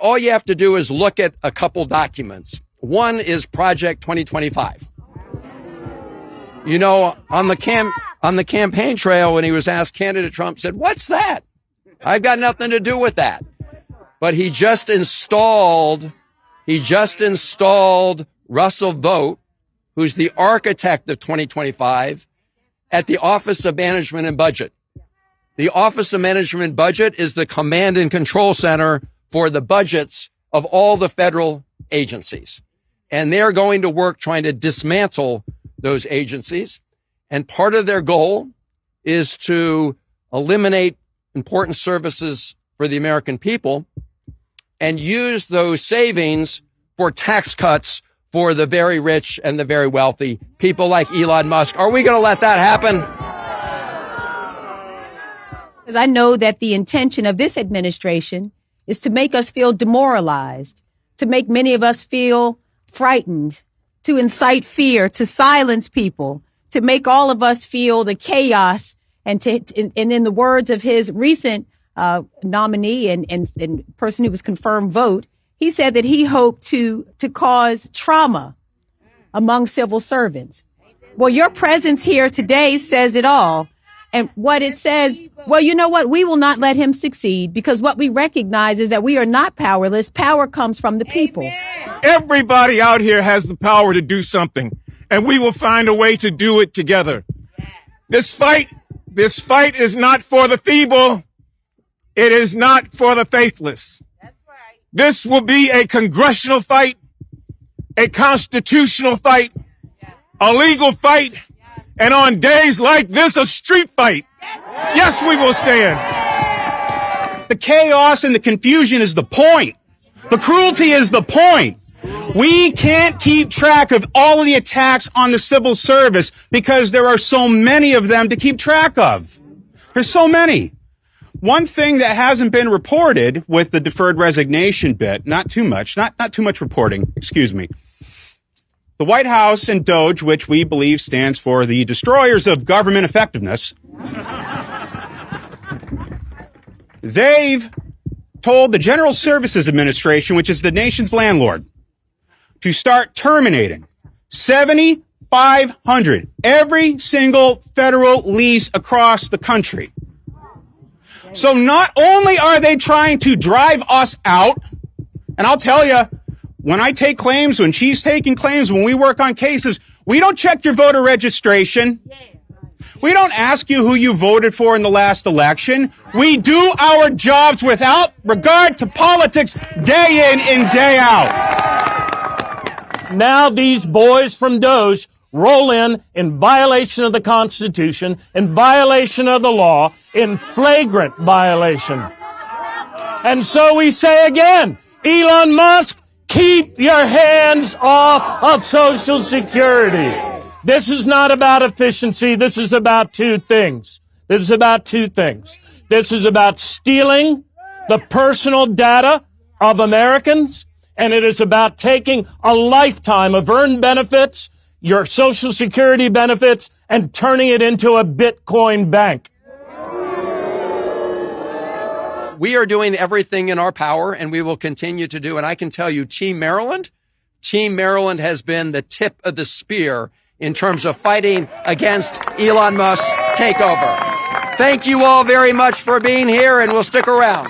all you have to do is look at a couple documents. One is Project 2025. You know, on the campaign trail, when he was asked, candidate Trump said, "What's that? I've got nothing to do with that." But he just installed Russell Vogt, who's the architect of 2025, at the Office of Management and Budget. The Office of Management and Budget is the command and control center for the budgets of all the federal agencies. And they're going to work trying to dismantle those agencies. And part of their goal is to eliminate important services for the American people and use those savings for tax cuts for the very rich and the very wealthy, people like Elon Musk. Are we going to let that happen? Because I know that the intention of this administration is to make us feel demoralized, to make many of us feel frightened, to incite fear, to silence people, to make all of us feel the chaos. And in the words of his recent nominee and person who was confirmed vote, he said that he hoped to cause trauma among civil servants. Well, your presence here today says it all. And what it says, well, you know what? We will not let him succeed, because what we recognize is that we are not powerless. Power comes from the people. Amen. Everybody out here has the power to do something, and we will find a way to do it together. This fight is not for the feeble. It is not for the faithless. That's right. This will be a congressional fight, a constitutional fight, a legal fight, and on days like this, a street fight. Yes, we will stand. The chaos and the confusion is the point. The cruelty is the point. We can't keep track of all of the attacks on the civil service because there are so many of them to keep track of. There's so many. One thing that hasn't been reported with the deferred resignation bit, not too much reporting, excuse me. The White House and DOGE, which we believe stands for the Destroyers of Government Effectiveness, they've told the General Services Administration, which is the nation's landlord, to start terminating 7,500 every single federal lease across the country. So not only are they trying to drive us out, and I'll tell you, when I take claims, when she's taking claims, when we work on cases, we don't check your voter registration. We don't ask you who you voted for in the last election. We do our jobs without regard to politics day in and day out. Now these boys from DOGE roll in violation of the Constitution, in violation of the law, in flagrant violation. And so we say again, Elon Musk, keep your hands off of Social Security. This is not about efficiency. This is about two things. This is about stealing the personal data of Americans, and it is about taking a lifetime of earned benefits, your Social Security benefits, and turning it into a Bitcoin bank. We are doing everything in our power, and we will continue to do. And I can tell you, Team Maryland has been the tip of the spear in terms of fighting against Elon Musk's takeover. Thank you all very much for being here, and we'll stick around.